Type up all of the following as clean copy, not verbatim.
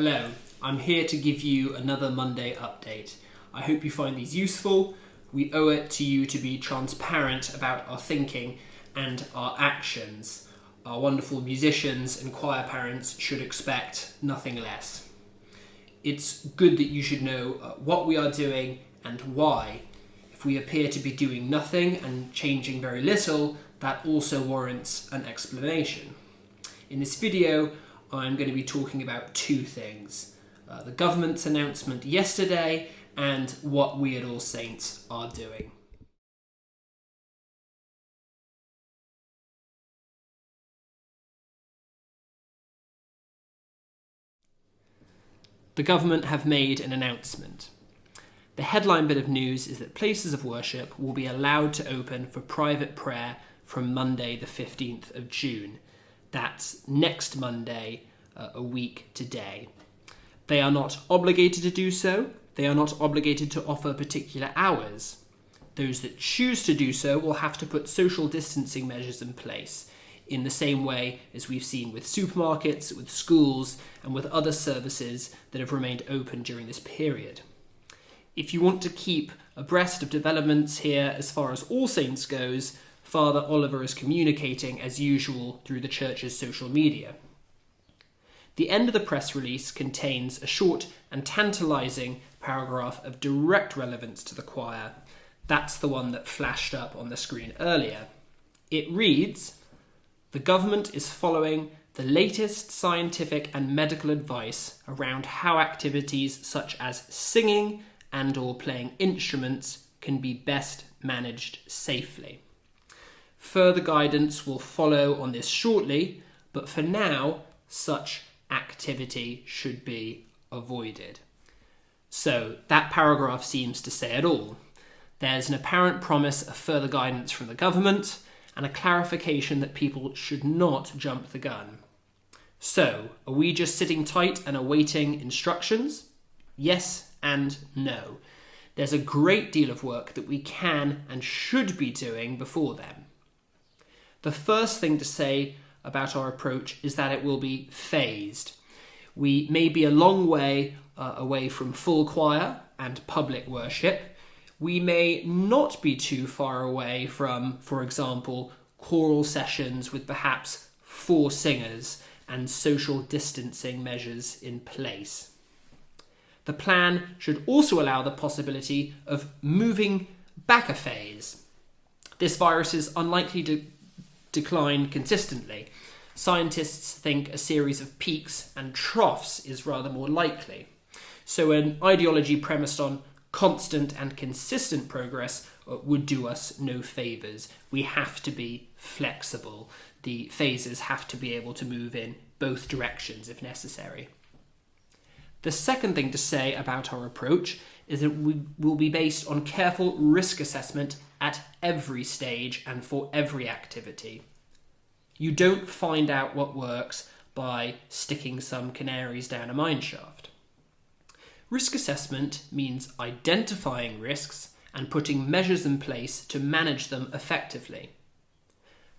Hello, I'm here to give you another Monday update. I hope you find these useful. We owe it to you to be transparent about our thinking and our actions. Our wonderful musicians and choir parents should expect nothing less. It's good that you should know what we are doing and why. If we appear to be doing nothing and changing very little, that also warrants an explanation. In this video, I'm going to be talking about two things. The government's announcement yesterday and what we at All Saints are doing. The government have made an announcement. The headline bit of news is that places of worship will be allowed to open for private prayer from Monday the 15th of June. That's next Monday, a week today. They are not obligated to do so. They are not obligated to offer particular hours. Those that choose to do so will have to put social distancing measures in place, in the same way as we've seen with supermarkets, with schools, and with other services that have remained open during this period. If you want to keep abreast of developments here as far as All Saints goes, Father Oliver is communicating as usual through the church's social media. The end of the press release contains a short and tantalising paragraph of direct relevance to the choir. That's the one that flashed up on the screen earlier. It reads, "The government is following the latest scientific and medical advice around how activities such as singing and/or playing instruments can be best managed safely. Further guidance will follow on this shortly, but for now, such activity should be avoided." So that paragraph seems to say it all. There's an apparent promise of further guidance from the government and a clarification that people should not jump the gun. So, are we just sitting tight and awaiting instructions? Yes and no. There's a great deal of work that we can and should be doing before then. The first thing to say about our approach is that it will be phased. We may be a long way away from full choir and public worship. We may not be too far away from, for example, choral sessions with perhaps 4 singers and social distancing measures in place. The plan should also allow the possibility of moving back a phase. This virus is unlikely to decline consistently. Scientists think a series of peaks and troughs is rather more likely. So an ideology premised on constant and consistent progress would do us no favours. We have to be flexible. The phases have to be able to move in both directions if necessary. The second thing to say about our approach is that we will be based on careful risk assessment at every stage and for every activity. You don't find out what works by sticking some canaries down a mine shaft. Risk assessment means identifying risks and putting measures in place to manage them effectively.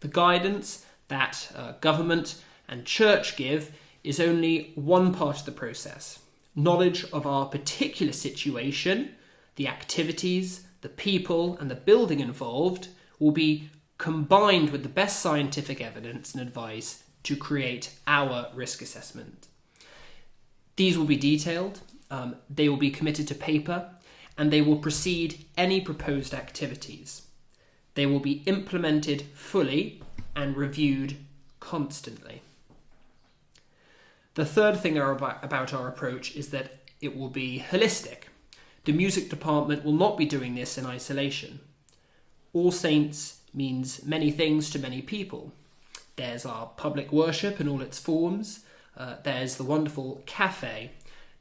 The guidance that government and church give is only one part of the process. Knowledge of our particular situation, the activities, the people, and the building involved will be combined with the best scientific evidence and advice to create our risk assessment. These will be detailed, they will be committed to paper, and they will precede any proposed activities. They will be implemented fully and reviewed constantly. The third thing about our approach is that it will be holistic. The music department will not be doing this in isolation. All Saints means many things to many people. There's our public worship in all its forms. There's the wonderful cafe.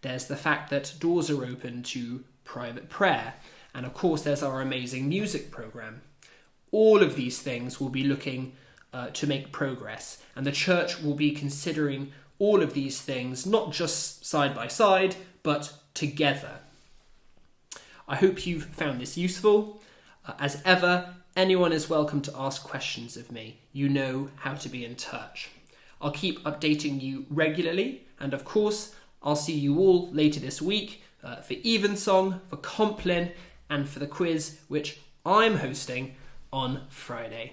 There's the fact that doors are open to private prayer. And of course, there's our amazing music program. All of these things will be looking to make progress. And the church will be considering all of these things, not just side by side, but together. I hope you've found this useful. As ever, anyone is welcome to ask questions of me. You know how to be in touch. I'll keep updating you regularly, and of course, I'll see you all later this week for Evensong, for Compline, and for the quiz, which I'm hosting on Friday.